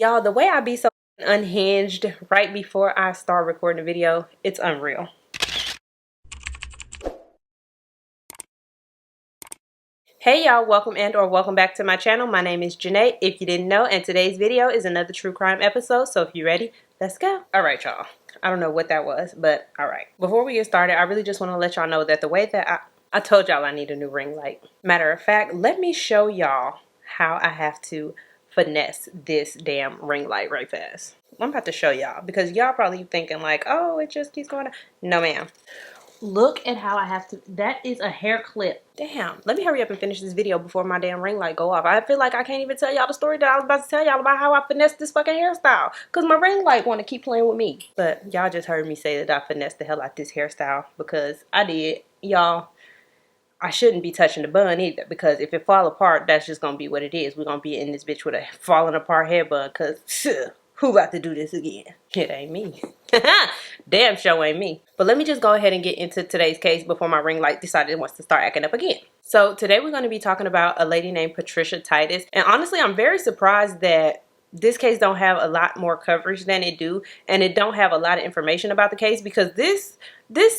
Y'all, the way I be so unhinged right before I start recording a video, it's unreal. Hey y'all, welcome back to my channel. My name is Janae, if you didn't know, and today's video is another true crime episode. So if you're ready, let's go. All right, y'all. I don't know what that was, but all right. Before we get started, I really just want to let y'all know that the way that I told y'all I need a new ring light. Matter of fact, let me show y'all how I have to finesse this damn ring light right fast. I'm about to show y'all because y'all probably thinking like, oh, it just keeps going on. No, ma'am. Look at how I have to, that is a hair clip. Damn, let me hurry up and finish this video before my damn ring light go off. I feel like I can't even tell y'all the story that I was about to tell y'all about how I finessed this fucking hairstyle. Because my ring light want to keep playing with me. But y'all just heard me say that I finessed the hell out this hairstyle because I did. Y'all, I shouldn't be touching the bun either because if it fall apart, that's just going to be what it is. We're going to be in this bitch with a falling apart hair bun because who about to do this again? It ain't me. Damn show ain't me. But let me just go ahead and get into today's case before my ring light decided it wants to start acting up again. So today we're going to be talking about a lady named Patricia Titus. And honestly, I'm very surprised that this case don't have a lot more coverage than it do, and it don't have a lot of information about the case because this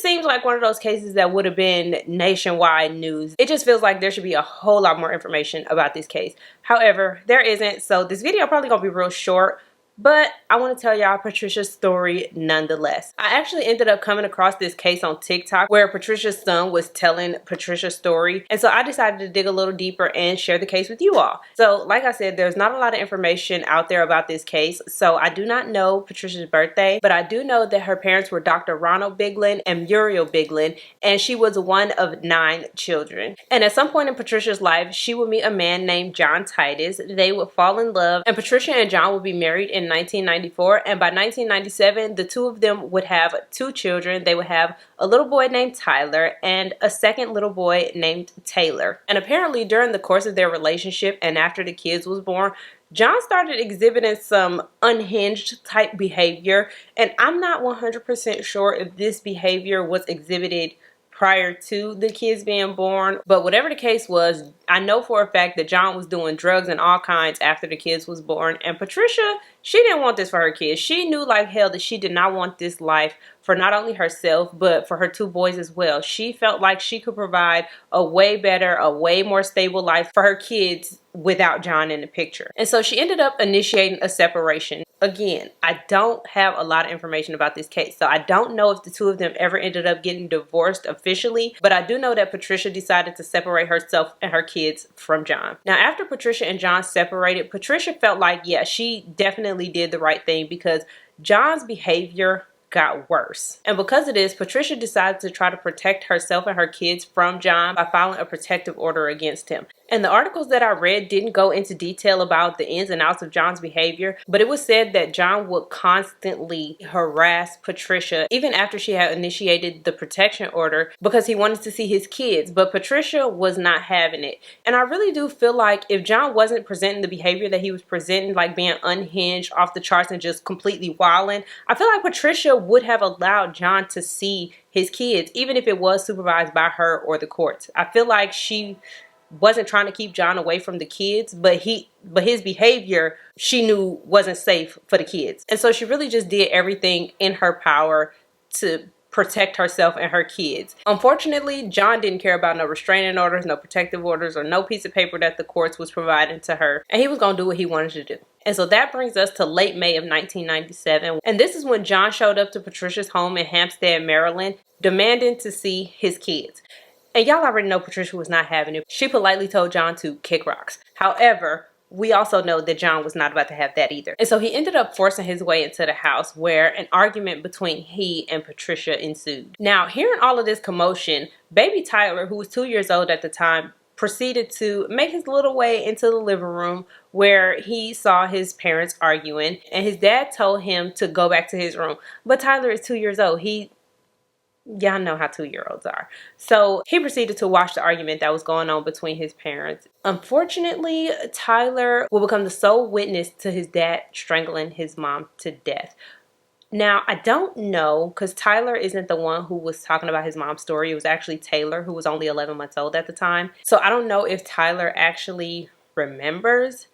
seems like one of those cases that would have been nationwide news. It just feels like there should be a whole lot more information about this case. However, there isn't, so this video probably gonna be real short. But I want to tell y'all Patricia's story nonetheless. I actually ended up coming across this case on TikTok where Patricia's son was telling Patricia's story. And so I decided to dig a little deeper and share the case with you all. So like I said, there's not a lot of information out there about this case. So I do not know Patricia's birthday, but I do know that her parents were Dr. Ronald Biglin and Muriel Biglin, and she was one of 9 children. And at some point in Patricia's life, she would meet a man named John Titus. They would fall in love, and Patricia and John would be married in 1994, and by 1997 the two of them would have 2 children. They would have a little boy named Tyler and a second little boy named Taylor. And apparently during the course of their relationship and after the kids was born, John started exhibiting some unhinged type behavior, and I'm not 100% sure if this behavior was exhibited prior to the kids being born, but whatever the case was, I know for a fact that John was doing drugs and all kinds after the kids was born, and Patricia, she didn't want this for her kids. She knew like hell that she did not want this life for not only herself but for her 2 boys as well. She felt like she could provide a way better, a way more stable life for her kids without John in the picture. And so she ended up initiating a separation. Again, I don't have a lot of information about this case, so I don't know if the 2 of them ever ended up getting divorced officially, but I do know that Patricia decided to separate herself and her kids from John. Now, after Patricia and John separated, Patricia felt like, yeah, she definitely did the right thing because John's behavior got worse. And because of this, Patricia decided to try to protect herself and her kids from John by filing a protective order against him. And the articles that I read didn't go into detail about the ins and outs of John's behavior, but it was said that John would constantly harass Patricia even after she had initiated the protection order because he wanted to see his kids, but Patricia was not having it. And I really do feel like if John wasn't presenting the behavior that he was presenting, like being unhinged, off the charts, and just completely wilding, I feel like Patricia would have allowed John to see his kids, even if it was supervised by her or the courts. I feel like she wasn't trying to keep John away from the kids, but his behavior she knew wasn't safe for the kids. And so she really just did everything in her power to protect herself and her kids. Unfortunately, John didn't care about no restraining orders, no protective orders, or no piece of paper that the courts was providing to her, and he was going to do what he wanted to do. And so that brings us to late May of 1997, and this is when John showed up to Patricia's home in Hampstead, Maryland, demanding to see his kids. And y'all already know Patricia was not having it. She politely told John to kick rocks. However, we also know that John was not about to have that either. And so he ended up forcing his way into the house where an argument between he and Patricia ensued. Now, hearing all of this commotion, baby Tyler, who was 2 years old at the time, proceeded to make his little way into the living room where he saw his parents arguing, and his dad told him to go back to his room. But Tyler is 2 years old. Y'all know how 2-year-olds are. So he proceeded to watch the argument that was going on between his parents. Unfortunately, Tyler will become the sole witness to his dad strangling his mom to death. Now, I don't know, because Tyler isn't the one who was talking about his mom's story. It was actually Taylor, who was only 11 months old at the time. So I don't know if Tyler actually remembers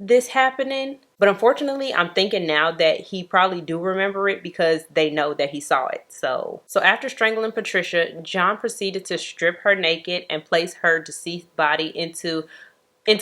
this happening. But unfortunately, I'm thinking now that he probably do remember it because they know that he saw it. So after strangling Patricia, John proceeded to strip her naked and place her deceased body into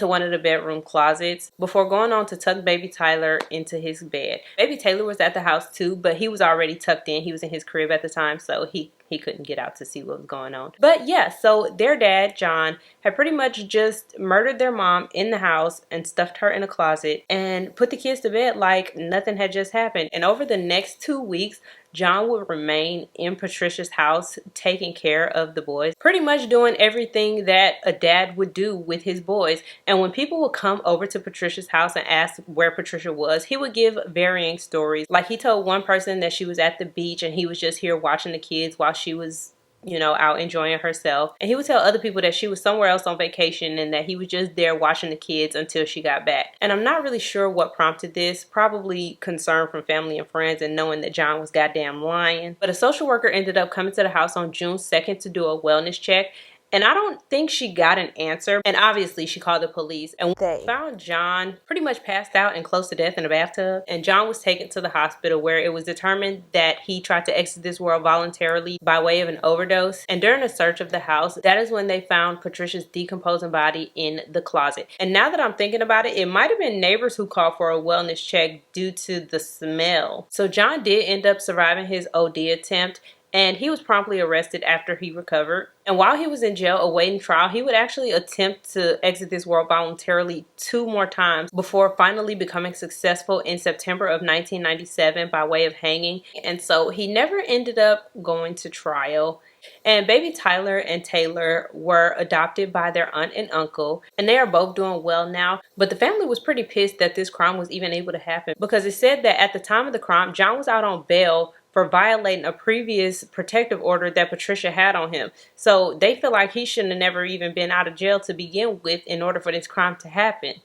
one of the bedroom closets before going on to tuck baby Tyler into his bed. Baby Taylor was at the house too, but he was already tucked in. He was in his crib at the time, so he couldn't get out to see what was going on. But yeah, so their dad, John, had pretty much just murdered their mom in the house and stuffed her in a closet and put the kids to bed like nothing had just happened. And over the next 2 weeks, John would remain in Patricia's house taking care of the boys, pretty much doing everything that a dad would do with his boys. And when people would come over to Patricia's house and ask where Patricia was, he would give varying stories. Like he told one person that she was at the beach and he was just here watching the kids while she was, you know, out enjoying herself. And he would tell other people that she was somewhere else on vacation and that he was just there watching the kids until she got back. And I'm not really sure what prompted this. Probably concern from family and friends and knowing that John was goddamn lying. But a social worker ended up coming to the house on June 2nd to do a wellness check. And I don't think she got an answer. And obviously she called the police and they found John pretty much passed out and close to death in a bathtub. And John was taken to the hospital where it was determined that he tried to exit this world voluntarily by way of an overdose. And during a search of the house, that is when they found Patricia's decomposing body in the closet. And now that I'm thinking about it, it might have been neighbors who called for a wellness check due to the smell. So John did end up surviving his OD attempt, and he was promptly arrested after he recovered. And while he was in jail awaiting trial, he would actually attempt to exit this world voluntarily 2 more times before finally becoming successful in September of 1997 by way of hanging. And so he never ended up going to trial. And baby Tyler and Taylor were adopted by their aunt and uncle, and they are both doing well now. But the family was pretty pissed that this crime was even able to happen because it said that at the time of the crime, John was out on bail for violating a previous protective order that Patricia had on him. So they feel like he shouldn't have never even been out of jail to begin with in order for this crime to happen.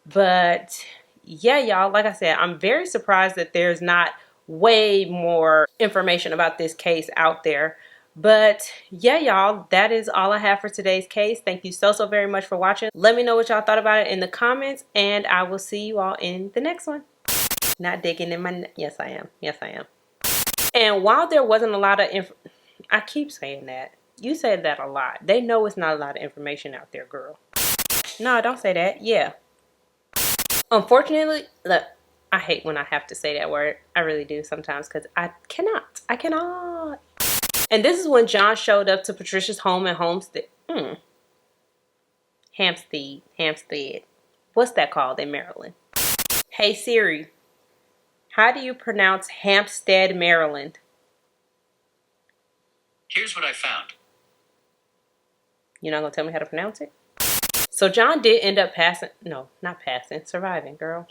But yeah, y'all, like I said, I'm very surprised that there's not way more information about this case out there. But yeah, y'all, that is all I have for today's case. Thank you so very much for watching. Let me know what y'all thought about it in the comments, and I will see you all in the next one. Not digging in my... Yes, I am. Yes, I am. And while there wasn't a lot of I keep saying that. You said that a lot. They know it's not a lot of information out there, girl. No, don't say that. Yeah. Unfortunately, look, I hate when I have to say that word. I really do sometimes because I cannot. I cannot. And this is when John showed up to Patricia's home in Hampstead. What's that called in Maryland? Hey Siri. How do you pronounce Hampstead, Maryland? Here's what I found. You're not going to tell me how to pronounce it? So John did end up surviving, girl.